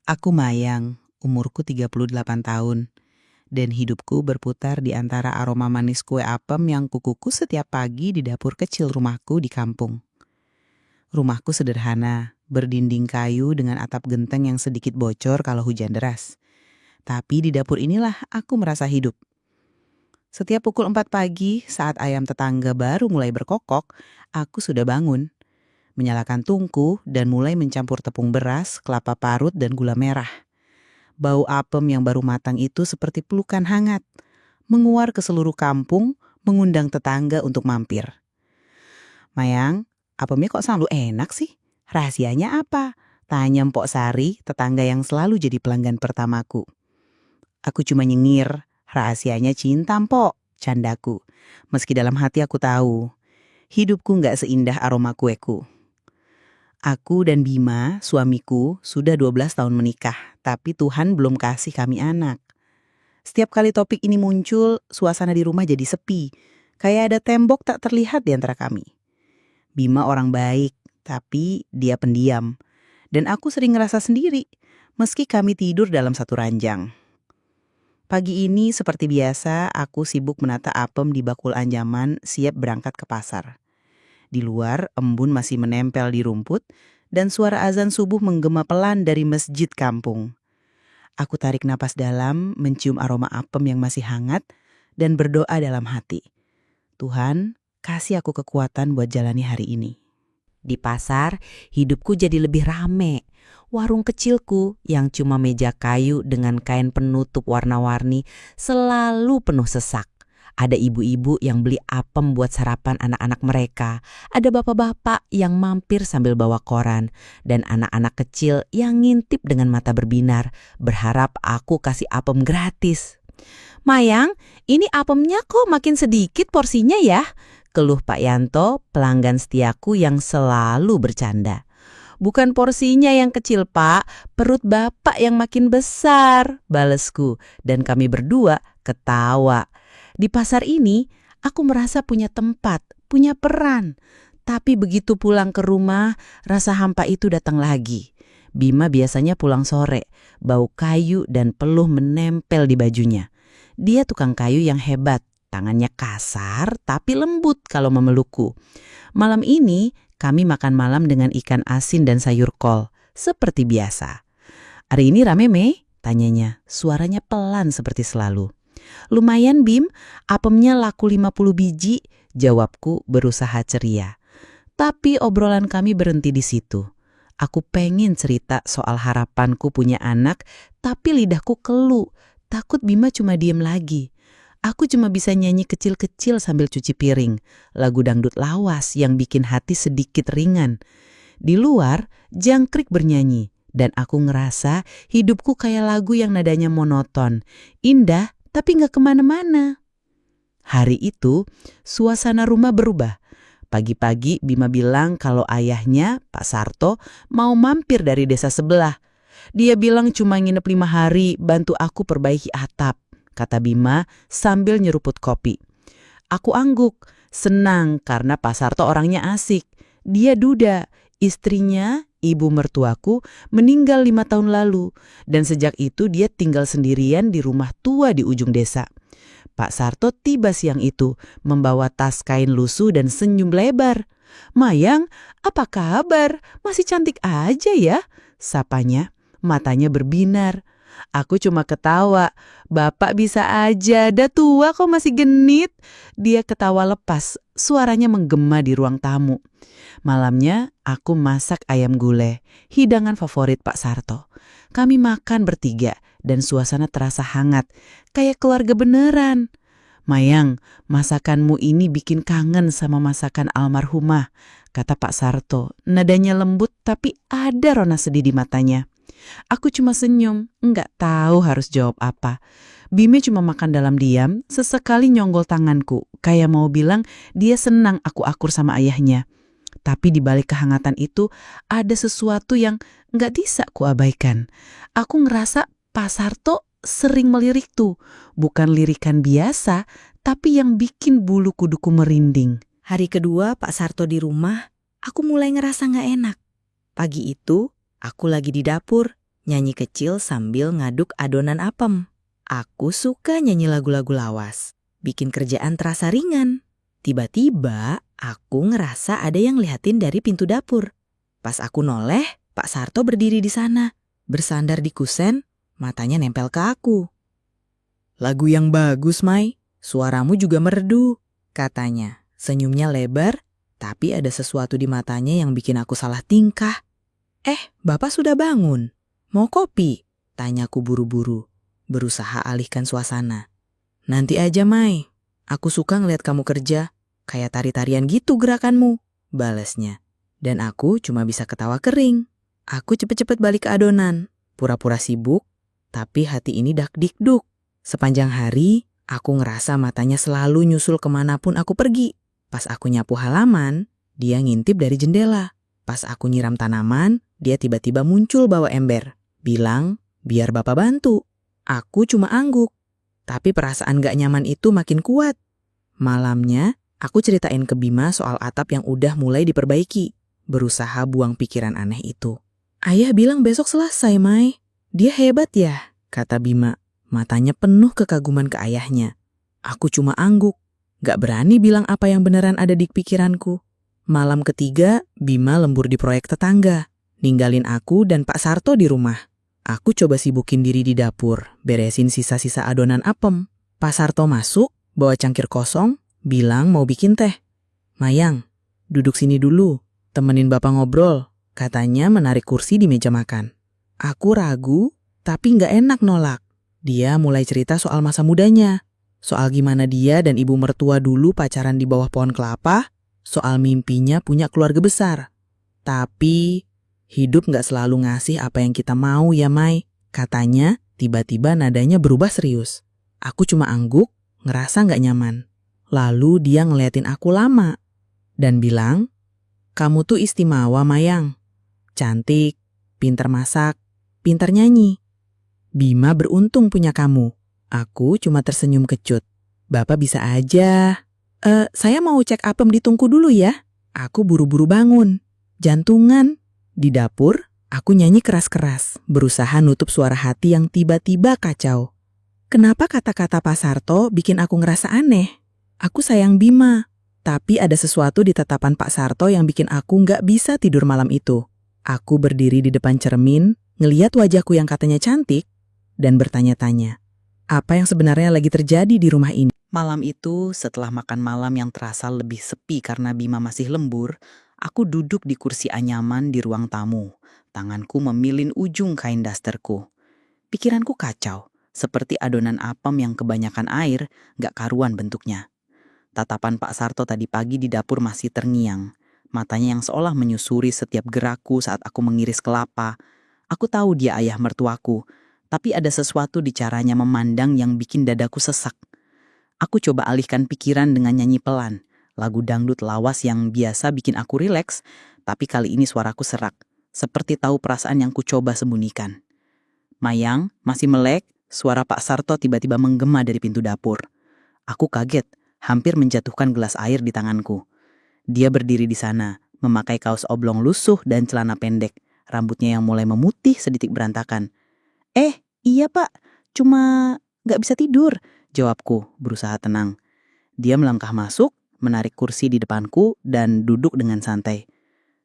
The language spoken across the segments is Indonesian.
Aku Mayang, umurku 38 tahun, dan hidupku berputar di antara aroma manis kue apem yang kukukus setiap pagi di dapur kecil rumahku di kampung. Rumahku sederhana, berdinding kayu dengan atap genteng yang sedikit bocor kalau hujan deras. Tapi di dapur inilah aku merasa hidup. Setiap pukul 4 pagi saat ayam tetangga baru mulai berkokok, aku sudah bangun, menyalakan tungku dan mulai mencampur tepung beras, kelapa parut, dan gula merah. Bau apem yang baru matang itu seperti pelukan hangat, menguar ke seluruh kampung, mengundang tetangga untuk mampir. Mayang, apemnya kok selalu enak sih? Rahasianya apa? Tanya Mpok Sari, tetangga yang selalu jadi pelanggan pertamaku. Aku cuma nyengir, rahasianya cinta Mpok, candaku. Meski dalam hati aku tahu, hidupku nggak seindah aroma kueku. Aku dan Bima, suamiku, sudah 12 tahun menikah, tapi Tuhan belum kasih kami anak. Setiap kali topik ini muncul, suasana di rumah jadi sepi. Kayak ada tembok tak terlihat di antara kami. Bima orang baik, tapi dia pendiam. Dan aku sering ngerasa sendiri, meski kami tidur dalam satu ranjang. Pagi ini seperti biasa, aku sibuk menata apem di bakul anyaman siap berangkat ke pasar. Di luar, embun masih menempel di rumput dan suara azan subuh menggema pelan dari masjid kampung. Aku tarik napas dalam, mencium aroma apem yang masih hangat dan berdoa dalam hati. Tuhan, kasih aku kekuatan buat jalani hari ini. Di pasar, hidupku jadi lebih rame. Warung kecilku yang cuma meja kayu dengan kain penutup warna-warni selalu penuh sesak. Ada ibu-ibu yang beli apem buat sarapan anak-anak mereka. Ada bapak-bapak yang mampir sambil bawa koran. Dan anak-anak kecil yang ngintip dengan mata berbinar, berharap aku kasih apem gratis. "Mayang, ini apemnya kok makin sedikit porsinya ya?" keluh Pak Yanto, pelanggan setiaku yang selalu bercanda. "Bukan porsinya yang kecil, Pak, perut Bapak yang makin besar," balesku, dan kami berdua ketawa. Di pasar ini, aku merasa punya tempat, punya peran. Tapi begitu pulang ke rumah, rasa hampa itu datang lagi. Bima biasanya pulang sore, bau kayu dan peluh menempel di bajunya. Dia tukang kayu yang hebat, tangannya kasar tapi lembut kalau memelukku. Malam ini kami makan malam dengan ikan asin dan sayur kol, seperti biasa. "Hari ini rame, Mei?" tanyanya, suaranya pelan seperti selalu. "Lumayan, Bim, apemnya laku 50 biji, jawabku berusaha ceria. Tapi obrolan kami berhenti di situ. Aku pengen cerita soal harapanku punya anak, tapi lidahku kelu, takut Bima cuma diem lagi. Aku cuma bisa nyanyi kecil-kecil sambil cuci piring, lagu dangdut lawas yang bikin hati sedikit ringan. Di luar, jangkrik bernyanyi, dan aku ngerasa hidupku kayak lagu yang nadanya monoton, indah tapi gak kemana-mana. Hari itu, suasana rumah berubah. Pagi-pagi Bima bilang kalau ayahnya, Pak Sarto, mau mampir dari desa sebelah. Dia bilang cuma nginep 5 hari, bantu aku perbaiki atap, kata Bima sambil nyeruput kopi. Aku angguk, senang karena Pak Sarto orangnya asik. Dia duda, istrinya, ibu mertuaku, meninggal 5 tahun lalu. Dan sejak itu dia tinggal sendirian di rumah tua di ujung desa. Pak Sarto tiba siang itu, membawa tas kain lusuh dan senyum lebar. "Mayang, apa kabar? Masih cantik aja ya?" sapanya. Matanya berbinar. Aku cuma ketawa. "Bapak bisa aja, dah tua kok masih genit." Dia ketawa lepas, suaranya menggema di ruang tamu. Malamnya aku masak ayam gulai, hidangan favorit Pak Sarto. Kami makan bertiga dan suasana terasa hangat, kayak keluarga beneran. "Mayang, masakanmu ini bikin kangen sama masakan almarhumah," kata Pak Sarto. Nadanya lembut tapi ada rona sedih di matanya. Aku cuma senyum, nggak tahu harus jawab apa. Bime cuma makan dalam diam, sesekali nyonggol tanganku, kayak mau bilang dia senang aku akur sama ayahnya. Tapi di balik kehangatan itu ada sesuatu yang nggak bisa kuabaikan. Aku ngerasa Pak Sarto sering melirik tuh, bukan lirikan biasa, tapi yang bikin bulu kuduku merinding. Hari kedua Pak Sarto di rumah, aku mulai ngerasa nggak enak. Pagi itu, aku lagi di dapur, nyanyi kecil sambil ngaduk adonan apem. Aku suka nyanyi lagu-lagu lawas, bikin kerjaan terasa ringan. Tiba-tiba aku ngerasa ada yang liatin dari pintu dapur. Pas aku noleh, Pak Sarto berdiri di sana, bersandar di kusen, matanya nempel ke aku. "Lagu yang bagus, Mai. Suaramu juga merdu," katanya. Senyumnya lebar, tapi ada sesuatu di matanya yang bikin aku salah tingkah. Bapak sudah bangun. Mau kopi?" Tanyaku buru-buru, berusaha alihkan suasana. "Nanti aja, Mai. Aku suka ngeliat kamu kerja. Kayak tari-tarian gitu gerakanmu," balasnya. Dan aku cuma bisa ketawa kering. Aku cepet-cepet balik ke adonan, pura-pura sibuk, tapi hati ini dak-dikduk. Sepanjang hari, aku ngerasa matanya selalu nyusul kemanapun aku pergi. Pas aku nyapu halaman, dia ngintip dari jendela. Pas aku nyiram tanaman, dia tiba-tiba muncul bawa ember. Bilang, "Biar Bapak bantu." Aku cuma angguk. Tapi perasaan gak nyaman itu makin kuat. Malamnya, aku ceritain ke Bima soal atap yang udah mulai diperbaiki. Berusaha buang pikiran aneh itu. "Ayah bilang besok selesai, Mai. Dia hebat ya," kata Bima. Matanya penuh kekaguman ke ayahnya. Aku cuma angguk. Gak berani bilang apa yang beneran ada di pikiranku. Malam ketiga, Bima lembur di proyek tetangga. Ninggalin aku dan Pak Sarto di rumah. Aku coba sibukin diri di dapur, beresin sisa-sisa adonan apem. Pak Sarto masuk, bawa cangkir kosong, bilang mau bikin teh. "Mayang, duduk sini dulu, temenin Bapak ngobrol," katanya menarik kursi di meja makan. Aku ragu, tapi gak enak nolak. Dia mulai cerita soal masa mudanya. Soal gimana dia dan ibu mertua dulu pacaran di bawah pohon kelapa, soal mimpinya punya keluarga besar. Tapi hidup gak selalu ngasih apa yang kita mau ya, Mai. Katanya tiba-tiba nadanya berubah serius. Aku cuma angguk, ngerasa gak nyaman. Lalu dia ngeliatin aku lama dan bilang, "Kamu tuh istimewa, Mayang. Cantik, pinter masak, pinter nyanyi. Bima beruntung punya kamu." Aku cuma tersenyum kecut. "Bapak bisa aja." Saya mau cek apem di tungku dulu ya." Aku buru-buru bangun. Jantungan. Di dapur, aku nyanyi keras-keras, berusaha nutup suara hati yang tiba-tiba kacau. Kenapa kata-kata Pak Sarto bikin aku ngerasa aneh? Aku sayang Bima, tapi ada sesuatu di tatapan Pak Sarto yang bikin aku nggak bisa tidur malam itu. Aku berdiri di depan cermin, ngeliat wajahku yang katanya cantik, dan bertanya-tanya, apa yang sebenarnya lagi terjadi di rumah ini? Malam itu, setelah makan malam yang terasa lebih sepi karena Bima masih lembur, aku duduk di kursi anyaman di ruang tamu. Tanganku memilin ujung kain dasterku. Pikiranku kacau, seperti adonan apem yang kebanyakan air, gak karuan bentuknya. Tatapan Pak Sarto tadi pagi di dapur masih terngiang. Matanya yang seolah menyusuri setiap gerakku saat aku mengiris kelapa. Aku tahu dia ayah mertuaku, tapi ada sesuatu di caranya memandang yang bikin dadaku sesak. Aku coba alihkan pikiran dengan nyanyi pelan, lagu dangdut lawas yang biasa bikin aku rileks, tapi kali ini suaraku serak, seperti tahu perasaan yang ku coba sembunyikan. "Mayang, masih melek?" Suara Pak Sarto tiba-tiba menggema dari pintu dapur. Aku kaget, hampir menjatuhkan gelas air di tanganku. Dia berdiri di sana, memakai kaos oblong lusuh dan celana pendek, rambutnya yang mulai memutih sedikit berantakan. Iya Pak, cuma gak bisa tidur," jawabku, berusaha tenang. Dia melangkah masuk, menarik kursi di depanku, dan duduk dengan santai.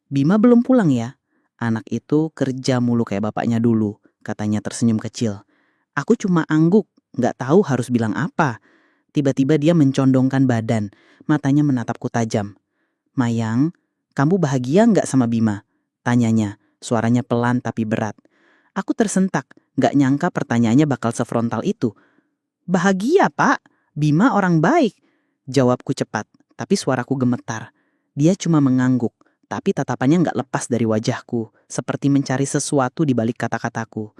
"Bima belum pulang ya? Anak itu kerja mulu kayak bapaknya dulu," katanya tersenyum kecil. Aku cuma angguk, gak tahu harus bilang apa. Tiba-tiba dia mencondongkan badan, matanya menatapku tajam. "Mayang, kamu bahagia gak sama Bima?" tanyanya, suaranya pelan tapi berat. Aku tersentak, gak nyangka pertanyaannya bakal sefrontal itu. "Bahagia, Pak. Bima orang baik," jawabku cepat, tapi suaraku gemetar. Dia cuma mengangguk, tapi tatapannya gak lepas dari wajahku, seperti mencari sesuatu di balik kata-kataku.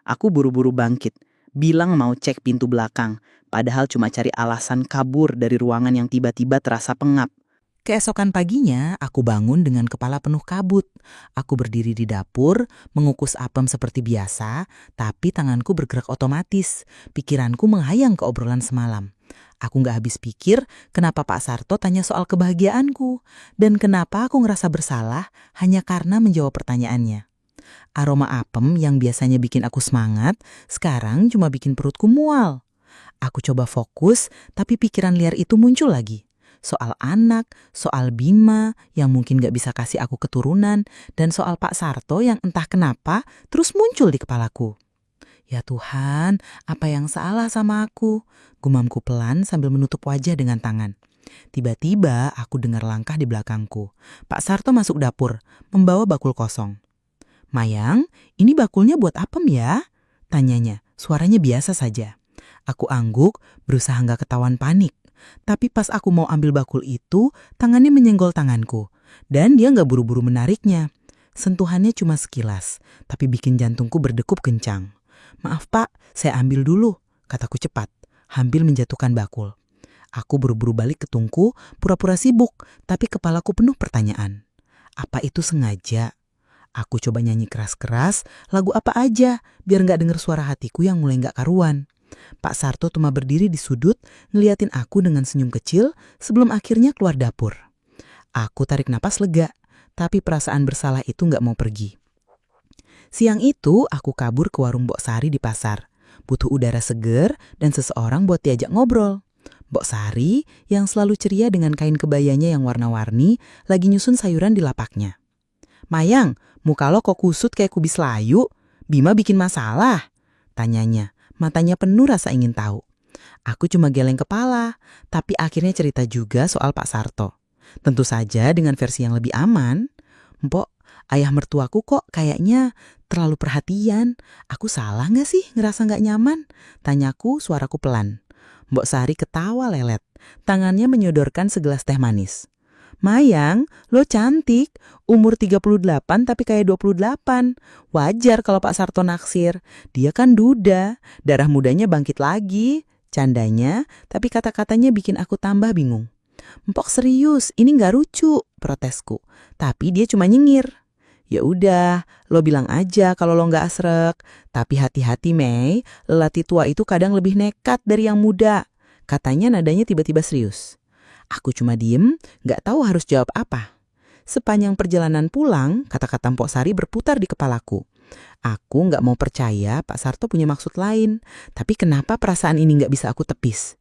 Aku buru-buru bangkit, bilang mau cek pintu belakang, padahal cuma cari alasan kabur dari ruangan yang tiba-tiba terasa pengap. Keesokan paginya, aku bangun dengan kepala penuh kabut. Aku berdiri di dapur, mengukus apem seperti biasa, tapi tanganku bergerak otomatis. Pikiranku menghayang ke obrolan semalam. Aku gak habis pikir kenapa Pak Sarto tanya soal kebahagiaanku, dan kenapa aku ngerasa bersalah hanya karena menjawab pertanyaannya. Aroma apem yang biasanya bikin aku semangat, sekarang cuma bikin perutku mual. Aku coba fokus, tapi pikiran liar itu muncul lagi. Soal anak, soal Bima yang mungkin gak bisa kasih aku keturunan, dan soal Pak Sarto yang entah kenapa terus muncul di kepalaku. Ya Tuhan, apa yang salah sama aku? Gumamku pelan sambil menutup wajah dengan tangan. Tiba-tiba aku dengar langkah di belakangku. Pak Sarto masuk dapur, membawa bakul kosong. Mayang, ini bakulnya buat apem ya? Tanyanya, suaranya biasa saja. Aku angguk, berusaha nggak ketahuan panik. Tapi pas aku mau ambil bakul itu, tangannya menyenggol tanganku. Dan dia nggak buru-buru menariknya. Sentuhannya cuma sekilas, tapi bikin jantungku berdegup kencang. Maaf Pak, saya ambil dulu, kataku cepat, sambil menjatuhkan bakul. Aku buru-buru balik ke tungku, pura-pura sibuk, tapi kepalaku penuh pertanyaan. Apa itu sengaja? Aku coba nyanyi keras-keras, lagu apa aja, biar nggak denger suara hatiku yang mulai nggak karuan. Pak Sarto cuma berdiri di sudut, ngeliatin aku dengan senyum kecil sebelum akhirnya keluar dapur. Aku tarik napas lega, tapi perasaan bersalah itu nggak mau pergi. Siang itu aku kabur ke warung Mbok Sari di pasar. Butuh udara seger dan seseorang buat diajak ngobrol. Mbok Sari yang selalu ceria dengan kain kebayanya yang warna-warni lagi nyusun sayuran di lapaknya. Mayang, muka lo kok kusut kayak kubis layu? Bima bikin masalah? Tanyanya, matanya penuh rasa ingin tahu. Aku cuma geleng kepala, tapi akhirnya cerita juga soal Pak Sarto. Tentu saja dengan versi yang lebih aman. Mpok, ayah mertuaku kok kayaknya terlalu perhatian. Aku salah gak sih ngerasa gak nyaman? Tanyaku suaraku pelan. Mbok Sari ketawa lelet. Tangannya menyodorkan segelas teh manis. Mayang, lo cantik. Umur 38 tapi kayak 28. Wajar kalau Pak Sarto naksir. Dia kan duda. Darah mudanya bangkit lagi. Candanya, tapi kata-katanya bikin aku tambah bingung. Mpok serius, ini gak lucu, protesku. Tapi dia cuma nyengir. Ya udah, lo bilang aja kalau lo nggak asrek. Tapi hati-hati Mei, lelaki tua itu kadang lebih nekat dari yang muda. Katanya nadanya tiba-tiba serius. Aku cuma diem, nggak tahu harus jawab apa. Sepanjang perjalanan pulang, kata-kata Mpok Sari berputar di kepalaku. Aku nggak mau percaya Pak Sarto punya maksud lain. Tapi kenapa perasaan ini nggak bisa aku tepis?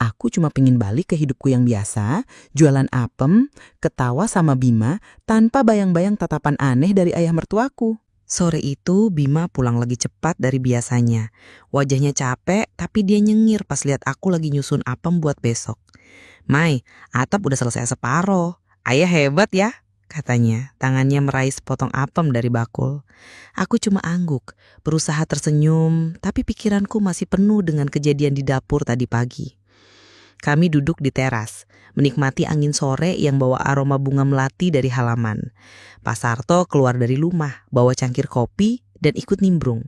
Aku cuma pengen balik ke hidupku yang biasa, jualan apem, ketawa sama Bima tanpa bayang-bayang tatapan aneh dari ayah mertuaku. Sore itu Bima pulang lagi cepat dari biasanya. Wajahnya capek tapi dia nyengir pas lihat aku lagi nyusun apem buat besok. Mai, atap udah selesai separoh. Ayah hebat ya, katanya. Tangannya meraih sepotong apem dari bakul. Aku cuma angguk, berusaha tersenyum, tapi pikiranku masih penuh dengan kejadian di dapur tadi pagi. Kami duduk di teras, menikmati angin sore yang bawa aroma bunga melati dari halaman. Pak Sarto keluar dari rumah, bawa cangkir kopi dan ikut nimbrung.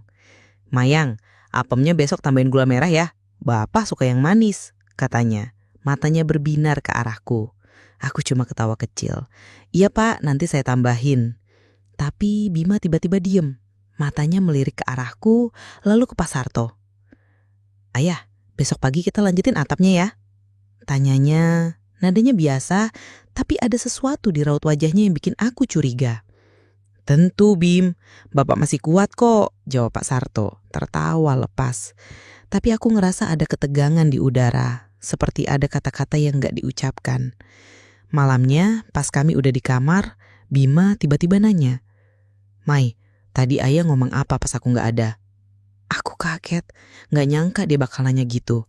Mayang, apemnya besok tambahin gula merah ya. Bapak suka yang manis, katanya. Matanya berbinar ke arahku. Aku cuma ketawa kecil. Iya Pak, nanti saya tambahin. Tapi Bima tiba-tiba diem. Matanya melirik ke arahku, lalu ke Pak Sarto. Ayah, besok pagi kita lanjutin atapnya ya. Tanyanya, nadanya biasa, tapi ada sesuatu di raut wajahnya yang bikin aku curiga. Tentu Bim, Bapak masih kuat kok, jawab Pak Sarto, tertawa lepas. Tapi aku ngerasa ada ketegangan di udara, seperti ada kata-kata yang gak diucapkan. Malamnya, pas kami udah di kamar, Bima tiba-tiba nanya, Mai, tadi ayah ngomong apa pas aku gak ada? Aku kaget, gak nyangka dia bakal nanya gitu.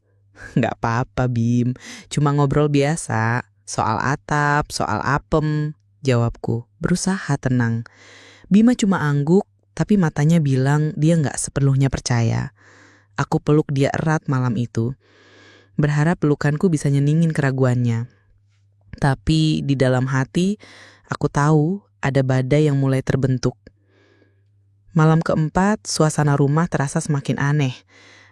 Gak apa-apa Bim, cuma ngobrol biasa. Soal atap, soal apem, jawabku, berusaha tenang. Bima cuma angguk, tapi matanya bilang dia gak sepenuhnya percaya. Aku peluk dia erat malam itu. Berharap pelukanku bisa nyeningin keraguannya. Tapi di dalam hati, aku tahu ada badai yang mulai terbentuk. Malam keempat, suasana rumah terasa semakin aneh.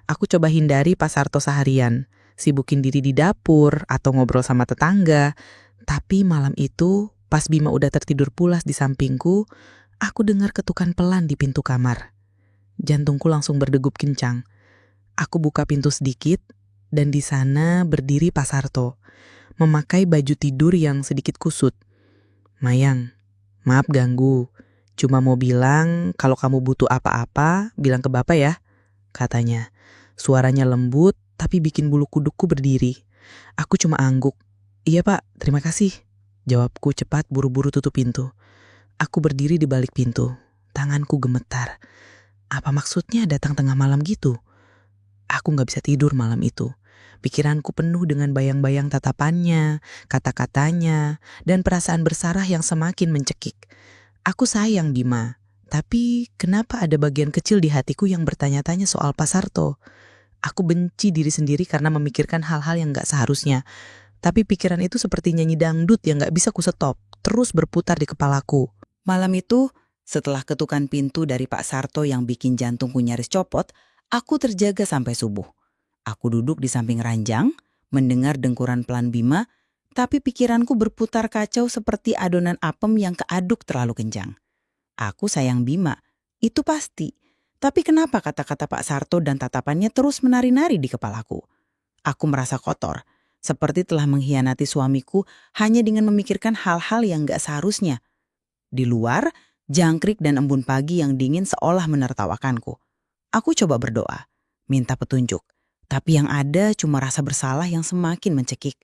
Aku coba hindari Pak Sarto seharian, sibukin diri di dapur atau ngobrol sama tetangga. Tapi malam itu, pas Bima udah tertidur pulas di sampingku, aku dengar ketukan pelan di pintu kamar. Jantungku langsung berdegup kencang. Aku buka pintu sedikit, dan di sana berdiri Pak Sarto, memakai baju tidur yang sedikit kusut. Mayang, maaf ganggu. Cuma mau bilang kalau kamu butuh apa-apa, bilang ke Bapak ya, katanya. Suaranya lembut tapi bikin bulu kudukku berdiri. Aku cuma angguk. Iya Pak, terima kasih. Jawabku cepat buru-buru tutup pintu. Aku berdiri di balik pintu. Tanganku gemetar. Apa maksudnya datang tengah malam gitu? Aku gak bisa tidur malam itu. Pikiranku penuh dengan bayang-bayang tatapannya, kata-katanya, dan perasaan bersalah yang semakin mencekik. Aku sayang Bima, tapi kenapa ada bagian kecil di hatiku yang bertanya-tanya soal Pak Sarto? Aku benci diri sendiri karena memikirkan hal-hal yang gak seharusnya. Tapi pikiran itu seperti nyanyi dangdut yang gak bisa kusetop, terus berputar di kepalaku. Malam itu, setelah ketukan pintu dari Pak Sarto yang bikin jantungku nyaris copot, aku terjaga sampai subuh. Aku duduk di samping ranjang, mendengar dengkuran pelan Bima, tapi pikiranku berputar kacau seperti adonan apem yang keaduk terlalu kencang. Aku sayang Bima, itu pasti. Tapi kenapa kata-kata Pak Sarto dan tatapannya terus menari-nari di kepalaku? Aku merasa kotor, seperti telah mengkhianati suamiku hanya dengan memikirkan hal-hal yang gak seharusnya. Di luar, jangkrik dan embun pagi yang dingin seolah menertawakanku. Aku coba berdoa, minta petunjuk. Tapi yang ada cuma rasa bersalah yang semakin mencekik.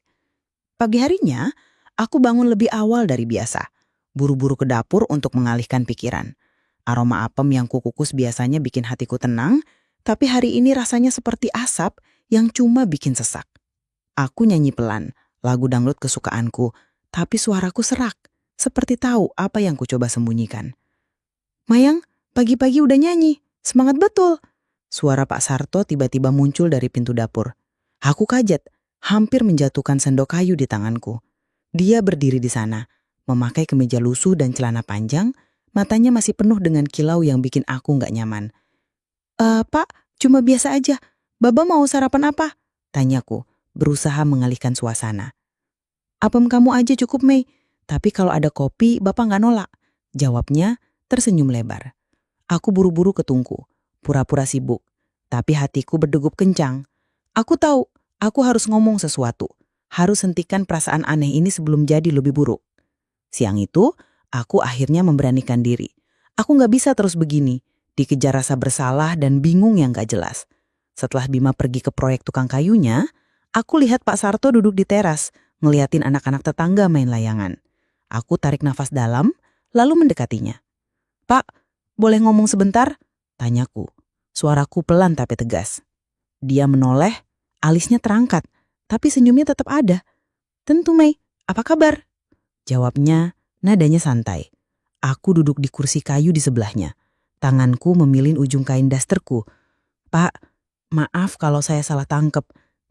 Pagi harinya, aku bangun lebih awal dari biasa. Buru-buru ke dapur untuk mengalihkan pikiran. Aroma apem yang kukukus biasanya bikin hatiku tenang, tapi hari ini rasanya seperti asap yang cuma bikin sesak. Aku nyanyi pelan, lagu dangdut kesukaanku, tapi suaraku serak, seperti tahu apa yang kucoba sembunyikan. Mayang, pagi-pagi udah nyanyi, semangat betul. Suara Pak Sarto tiba-tiba muncul dari pintu dapur. Aku kaget, hampir menjatuhkan sendok kayu di tanganku. Dia berdiri di sana, memakai kemeja lusuh dan celana panjang, matanya masih penuh dengan kilau yang bikin aku gak nyaman. Pak, cuma biasa aja. Baba mau sarapan apa? Tanyaku, berusaha mengalihkan suasana. Apem kamu aja cukup, Mei. Tapi kalau ada kopi, Bapak gak nolak. Jawabnya tersenyum lebar. Aku buru-buru ke tungku, pura-pura sibuk. Tapi hatiku berdegup kencang. Aku tahu, aku harus ngomong sesuatu. Harus hentikan perasaan aneh ini sebelum jadi lebih buruk. Siang itu, aku akhirnya memberanikan diri. Aku gak bisa terus begini, dikejar rasa bersalah dan bingung yang gak jelas. Setelah Bima pergi ke proyek tukang kayunya, aku lihat Pak Sarto duduk di teras, ngeliatin anak-anak tetangga main layangan. Aku tarik nafas dalam, lalu mendekatinya. Pak, boleh ngomong sebentar? Tanyaku. Suaraku pelan tapi tegas. Dia menoleh, alisnya terangkat, tapi senyumnya tetap ada. Tentu, Mei, apa kabar? Jawabnya, nadanya santai. Aku duduk di kursi kayu di sebelahnya. Tanganku memilin ujung kain dasterku. Pak, maaf kalau saya salah tangkep,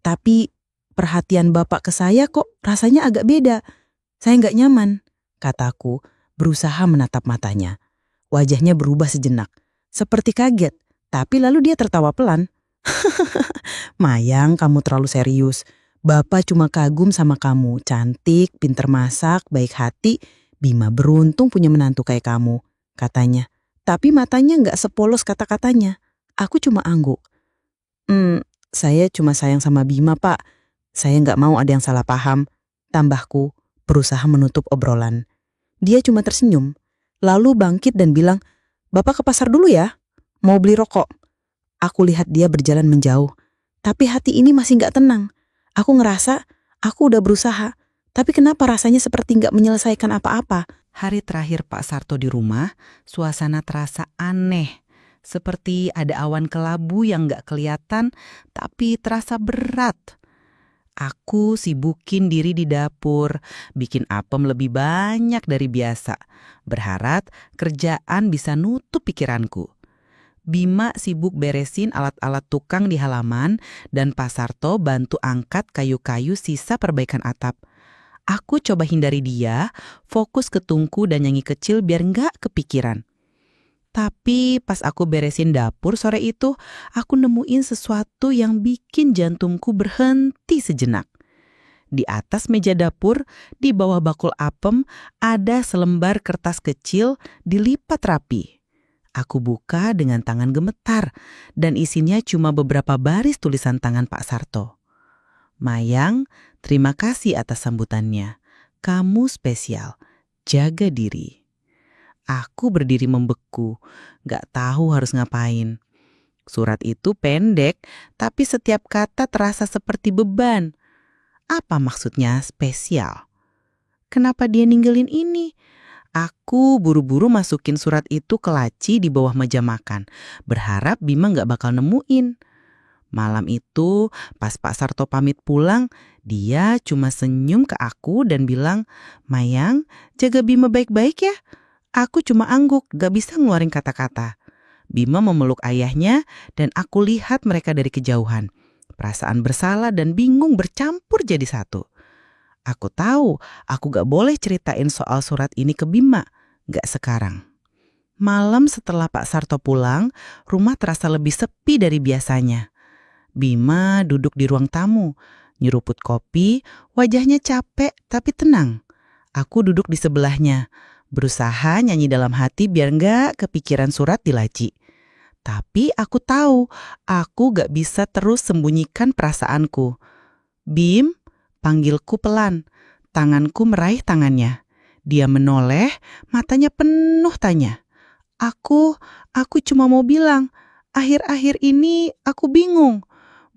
tapi perhatian Bapak ke saya kok rasanya agak beda. Saya nggak nyaman, kataku, berusaha menatap matanya. Wajahnya berubah sejenak, seperti kaget, tapi lalu dia tertawa pelan. Mayang, kamu terlalu serius. Bapak cuma kagum sama kamu, cantik, pinter masak, baik hati. Bima beruntung punya menantu kayak kamu, katanya. Tapi matanya nggak sepolos kata-katanya. Aku cuma angguk. Saya cuma sayang sama Bima, Pak. Saya nggak mau ada yang salah paham. Tambahku, berusaha menutup obrolan. Dia cuma tersenyum, lalu bangkit dan bilang, Bapak ke pasar dulu ya, mau beli rokok. Aku lihat dia berjalan menjauh, tapi hati ini masih nggak tenang. Aku ngerasa aku udah berusaha, tapi kenapa rasanya seperti nggak menyelesaikan apa-apa. Hari terakhir Pak Sarto di rumah, suasana terasa aneh. Seperti ada awan kelabu yang nggak kelihatan, tapi terasa berat. Aku sibukin diri di dapur, bikin apem lebih banyak dari biasa. Berharap kerjaan bisa nutup pikiranku. Bima sibuk beresin alat-alat tukang di halaman dan Pak Sarto bantu angkat kayu-kayu sisa perbaikan atap. Aku coba hindari dia, fokus ke tungku dan nyanyi kecil biar nggak kepikiran. Tapi pas aku beresin dapur sore itu, aku nemuin sesuatu yang bikin jantungku berhenti sejenak. Di atas meja dapur, di bawah bakul apem, ada selembar kertas kecil dilipat rapi. Aku buka dengan tangan gemetar dan isinya cuma beberapa baris tulisan tangan Pak Sarto. Mayang, terima kasih atas sambutannya. Kamu spesial. Jaga diri. Aku berdiri membeku, gak tahu harus ngapain. Surat itu pendek, tapi setiap kata terasa seperti beban. Apa maksudnya spesial? Kenapa dia ninggalin ini? Aku buru-buru masukin surat itu ke laci di bawah meja makan, berharap Bima gak bakal nemuin. Malam itu, pas Pak Sarto pamit pulang, dia cuma senyum ke aku dan bilang, "Mayang, jaga Bima baik-baik ya." Aku cuma angguk, gak bisa ngeluarin kata-kata. Bima memeluk ayahnya dan aku lihat mereka dari kejauhan. Perasaan bersalah dan bingung bercampur jadi satu. Aku tahu aku gak boleh ceritain soal surat ini ke Bima, gak sekarang. Malam setelah Pak Sarto pulang, rumah terasa lebih sepi dari biasanya. Bima duduk di ruang tamu, nyeruput kopi, wajahnya capek tapi tenang. Aku duduk di sebelahnya, berusaha nyanyi dalam hati biar gak kepikiran surat di laci. Tapi aku tahu, aku gak bisa terus sembunyikan perasaanku. "Bim," panggilku pelan, tanganku meraih tangannya. Dia menoleh, matanya penuh tanya. Aku cuma mau bilang, akhir-akhir ini aku bingung.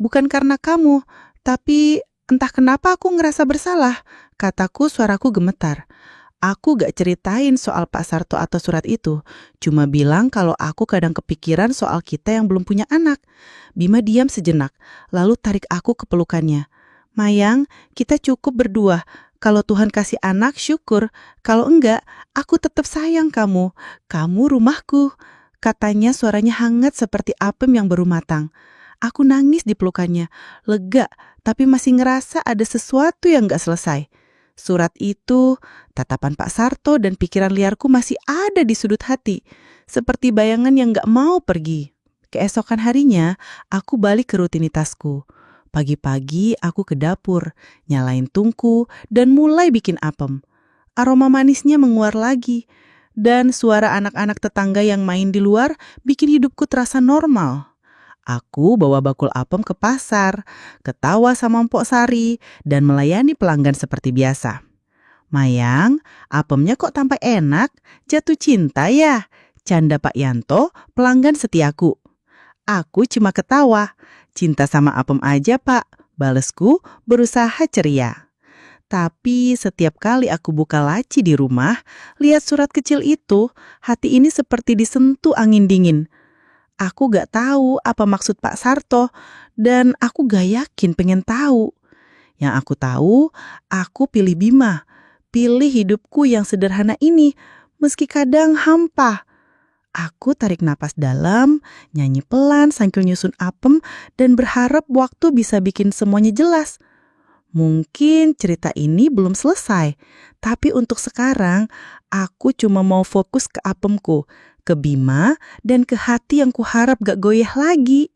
Bukan karena kamu, tapi entah kenapa aku ngerasa bersalah, kataku suaraku gemetar. Aku gak ceritain soal Pak Sarto atau surat itu, cuma bilang kalau aku kadang kepikiran soal kita yang belum punya anak. Bima diam sejenak, lalu tarik aku ke pelukannya. "Mayang, kita cukup berdua. Kalau Tuhan kasih anak, syukur. Kalau enggak, aku tetap sayang kamu. Kamu rumahku," katanya suaranya hangat seperti apem yang baru matang. Aku nangis di pelukannya, lega, tapi masih ngerasa ada sesuatu yang gak selesai. Surat itu, tatapan Pak Sarto dan pikiran liarku masih ada di sudut hati, seperti bayangan yang gak mau pergi. Keesokan harinya, aku balik ke rutinitasku. Pagi-pagi aku ke dapur, nyalain tungku, dan mulai bikin apem. Aroma manisnya menguar lagi, dan suara anak-anak tetangga yang main di luar bikin hidupku terasa normal. Aku bawa bakul apem ke pasar, ketawa sama Mpok Sari, dan melayani pelanggan seperti biasa. "Mayang, apemnya kok tampak enak? Jatuh cinta ya?" canda Pak Yanto, pelanggan setiaku. Aku cuma ketawa. "Cinta sama apem aja, Pak," balesku berusaha ceria. Tapi setiap kali aku buka laci di rumah, lihat surat kecil itu, hati ini seperti disentuh angin dingin. Aku gak tahu apa maksud Pak Sarto, dan aku gak yakin pengen tahu. Yang aku tahu, aku pilih Bima, pilih hidupku yang sederhana ini, meski kadang hampa. Aku tarik napas dalam, nyanyi pelan sambil nyusun apem, dan berharap waktu bisa bikin semuanya jelas. Mungkin cerita ini belum selesai, tapi untuk sekarang, aku cuma mau fokus ke apemku, ke Bima, dan ke hati yang kuharap gak goyah lagi.